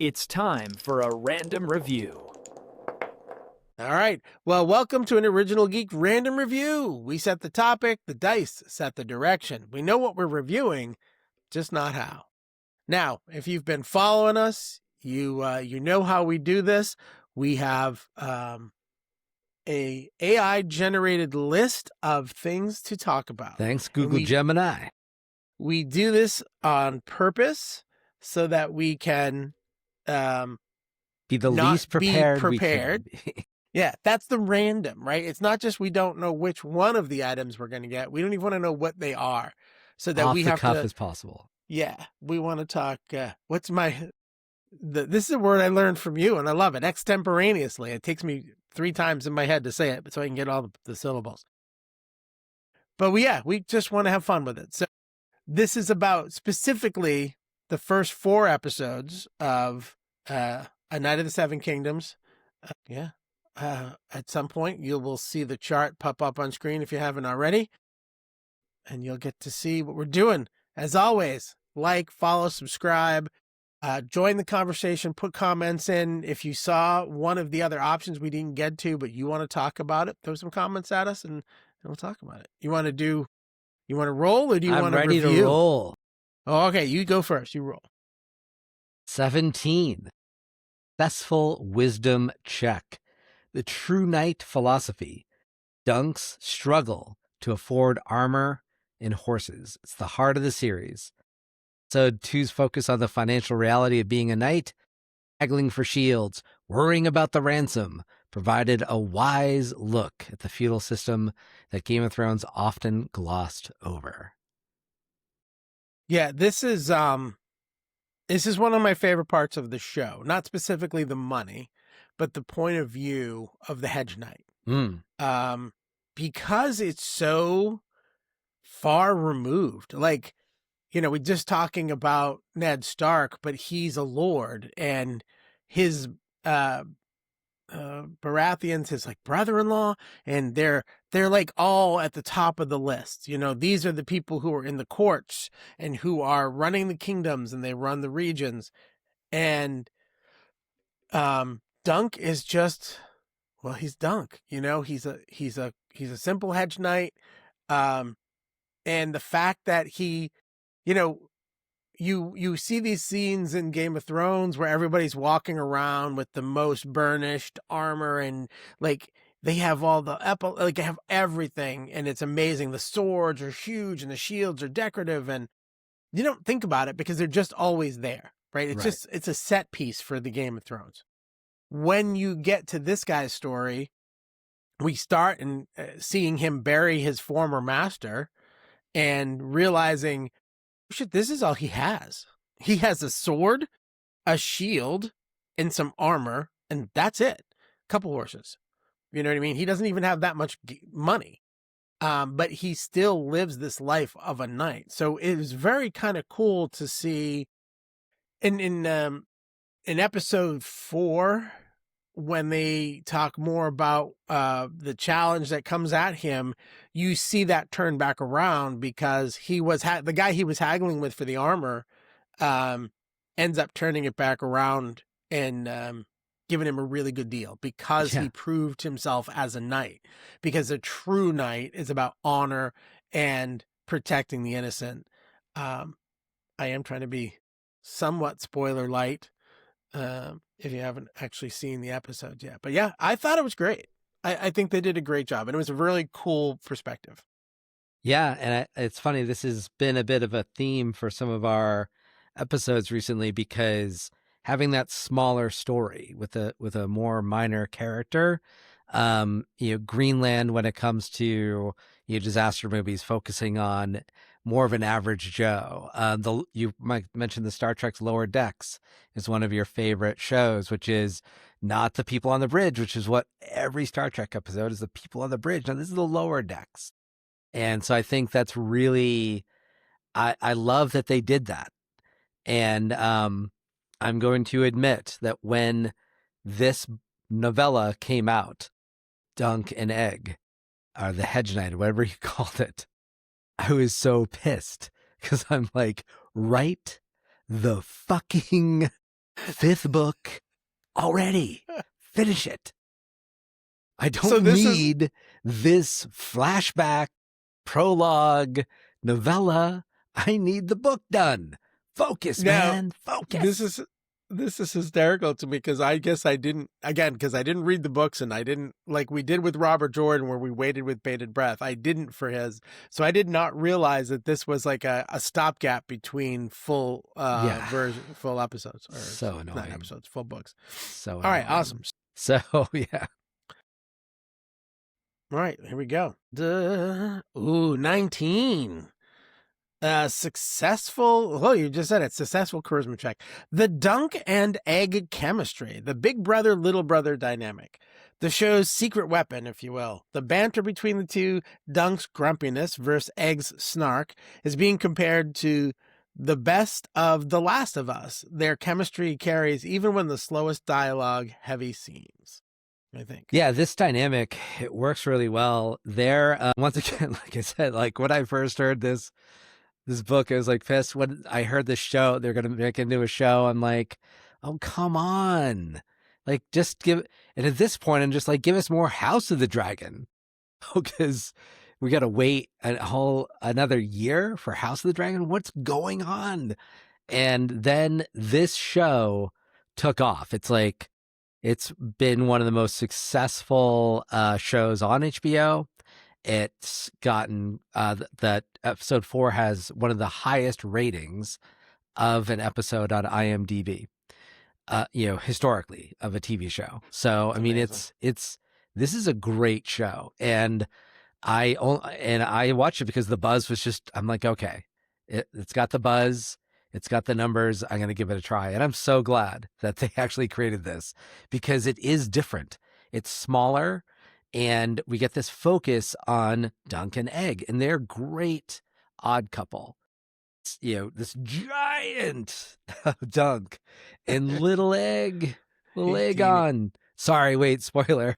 It's time for a random review. All right. Well, welcome to an Original Geek random review. We set the topic, the dice set the direction. We know what we're reviewing, just not how. Now, if you've been following us, you know how we do this. We have a AI generated list of things to talk about. Thanks, Google Gemini. We do this on purpose so that we can Be the least prepared we can be. Yeah, that's the random, right? It's not just we don't know which one of the items we're going to get. We don't even want to know what they are, so that Off we the have cuff to. as possible. Yeah, we want to talk. This is a word I learned from you, and I love it. Extemporaneously, it takes me 3 times in my head to say it, so I can get all the syllables. But we just want to have fun with it. So this is about specifically the first 4 episodes of A Night of the Seven Kingdoms. At some point, you will see the chart pop up on screen if you haven't already, and you'll get to see what we're doing. As always, like, follow, subscribe, join the conversation, put comments in. If you saw one of the other options we didn't get to, but you want to talk about it, throw some comments at us, and we'll talk about it. You want to roll, or do you want to review? I'm ready to roll. Oh, okay, you go first. You roll. 17. Successful wisdom check. The true knight philosophy. Dunk's struggle to afford armor and horses. It's the heart of the series. So 2's focus on the financial reality of being a knight, haggling for shields, worrying about the ransom, provided a wise look at the feudal system that Game of Thrones often glossed over. Yeah, this is one of my favorite parts of the show. Not specifically the money, but the point of view of the hedge knight. Because it's so far removed. Like, we're just talking about Ned Stark, but he's a lord, and his Baratheons, his like brother-in-law, and they're like all at the top of the list. These are the people who are in the courts and who are running the kingdoms, and they run the regions. And Dunk is just, well, he's Dunk. He's a simple hedge knight. And the fact that he, you see these scenes in Game of Thrones where everybody's walking around with the most burnished armor, and like they have all the they have everything, and it's amazing. The swords are huge and the shields are decorative, and you don't think about it because they're just always there, right? It's a set piece for the Game of Thrones. When you get to this guy's story, we start and seeing him bury his former master and realizing, shit, this is all he has. He has a sword, a shield, and some armor, and that's it. A couple horses. You know what I mean? He doesn't even have that much money. But he still lives this life of a knight. So it was very kind of cool to see in episode 4, when they talk more about the challenge that comes at him, you see that turn back around, because he was the guy he was haggling with for the armor ends up turning it back around and giving him a really good deal, because he proved himself as a knight. Because a true knight is about honor and protecting the innocent. I am trying to be somewhat spoiler light, if you haven't actually seen the episode yet. But yeah, I thought it was great. I think they did a great job, and it was a really cool perspective. Yeah, and it's funny, this has been a bit of a theme for some of our episodes recently, because having that smaller story with a more minor character, Greenland, when it comes to disaster movies, focusing on more of an average Joe. You might mention the Star Trek's Lower Decks is one of your favorite shows, which is not the people on the bridge, which is what every Star Trek episode is, the people on the bridge. Now, this is the Lower Decks. And so I think that's really, I love that they did that. And I'm going to admit that when this novella came out, Dunk and Egg, or the Hedge Knight, or whatever you called it, I was so pissed, because I'm like, write the fucking 5th book already. Finish it. I So don't need this flashback, prologue, novella. I need the book done. Focus, Now, man. Focus. This is hysterical to me because I guess I didn't read the books, and I didn't, like we did with Robert Jordan where we waited with bated breath. I didn't for his. So I did not realize that this was like a stopgap between full full episodes, or so annoying. Not episodes, full books. So all right, awesome. So yeah. All right, here we go. 19. Successful. Oh, you just said it. Successful charisma check. The dunk and egg chemistry. The big brother, little brother dynamic. The show's secret weapon, if you will. The banter between the two, Dunk's grumpiness versus Egg's snark, is being compared to the best of The Last of Us. Their chemistry carries even when the slowest dialogue heavy scenes, I think. Yeah, this dynamic, it works really well. There, once again, like I said, like when I first heard this book, I was like pissed. When I heard this show, they're going to make it into a show, I'm like, oh, come on. Like, just give, and at this point, I'm just like, give us more House of the Dragon. Because we got to wait another year for House of the Dragon. What's going on? And then this show took off. It's like, it's been one of the most successful shows on HBO. It's gotten that episode 4 has one of the highest ratings of an episode on IMDb, historically, of a TV show. So, I mean, this is a great show. And I watched it because the buzz was just, I'm like, okay, it's got the buzz. It's got the numbers. I'm going to give it a try. And I'm so glad that they actually created this because it is different. It's smaller. And we get this focus on Dunk and Egg, and they're great odd couple. It's, this giant Dunk and little Egg, on. Sorry, wait, spoiler.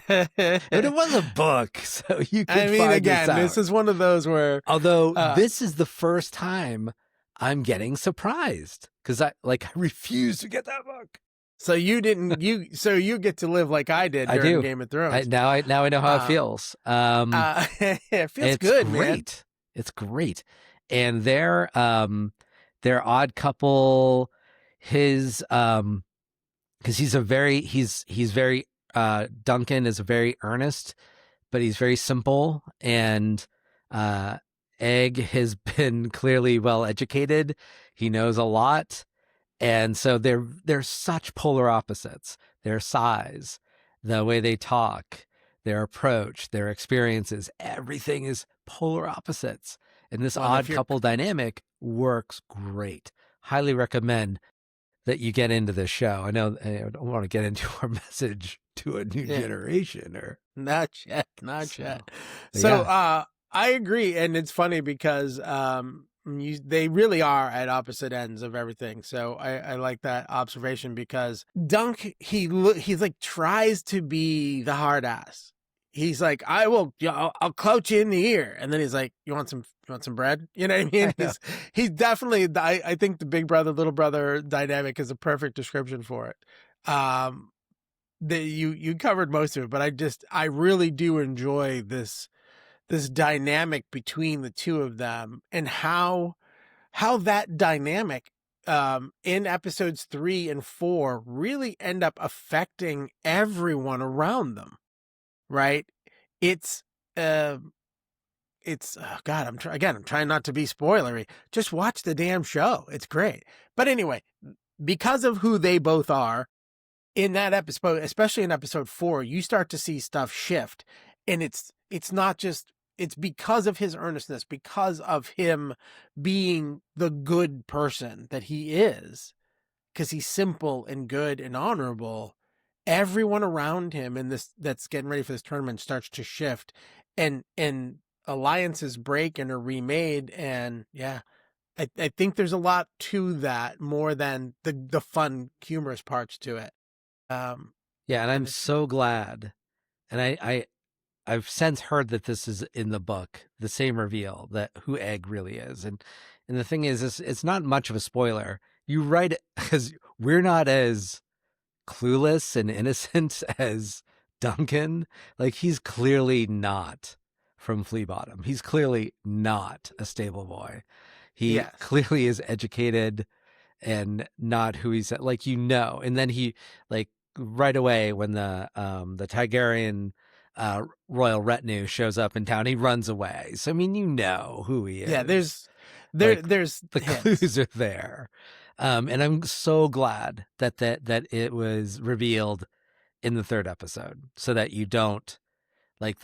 And it was a book, so you can find this out. This is one of those where, although this is the first time I'm getting surprised because I refuse to get that book. So you didn't so you get to live like I did during Game of Thrones. Now I know how it feels. It feels good, great. Man. It's great. And their odd couple, his because he's very Duncan is very earnest, but he's very simple, and Egg has been clearly well educated. He knows a lot. And so they're such polar opposites. Their size, the way they talk, their approach, their experiences, everything is polar opposites. And this odd couple dynamic works great. Highly recommend that you get into this show. I know I don't want to get into our message to a new generation or not yet. So I agree, and it's funny because they really are at opposite ends of everything. So I like that observation because Dunk, he's like tries to be the hard ass. He's like, I'll clout you in the ear. And then he's like, you want some bread? You know what I mean? He's definitely, I think the big brother, little brother dynamic is a perfect description for it. You covered most of it, but I really do enjoy this dynamic between the two of them, and how that dynamic in episodes 3 and 4 really end up affecting everyone around them, right? It's God, I'm trying not to be spoilery. Just watch the damn show. It's great. But anyway, because of who they both are in that episode, especially in episode 4, you start to see stuff shift, and it's not just, it's because of his earnestness, because of him being the good person that he is, because he's simple and good and honorable. Everyone around him in this that's getting ready for this tournament starts to shift, and alliances break and are remade. And I think there's a lot to that, more than the fun, humorous parts to it. And I'm so glad, and I've since heard that this is in the book, the same reveal, that who Egg really is. And the thing is it's not much of a spoiler. You write it because we're not as clueless and innocent as Duncan. Like, he's clearly not from Flea Bottom. He's clearly not a stable boy. He Yes. clearly is educated and not who he's like, and then he, like, right away when the Targaryen royal retinue shows up in town, he runs away. So I mean, who he is. Yeah, there's the hints. clues are there. And I'm so glad that it was revealed in the third episode, so that you don't, like,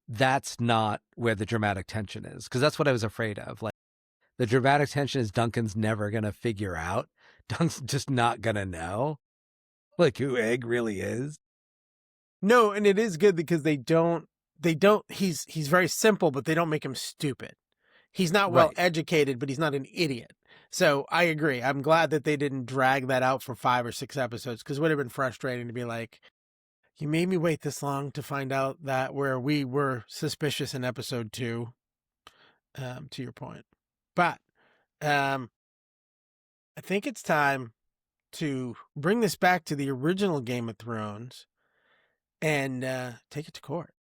that's not where the dramatic tension is, because that's what I was afraid of. Like, the dramatic tension is Duncan's never gonna figure out. Duncan's just not gonna know, like, who Egg really is. No, and it is good because they don't he's very simple, but they don't make him stupid. He's not well Right. educated, but he's not an idiot. So I agree. I'm glad that they didn't drag that out for 5 or 6 episodes, because it would have been frustrating to be like, you made me wait this long to find out that where we were suspicious in episode 2, to your point. But I think it's time to bring this back to the original Game of Thrones and take it to court.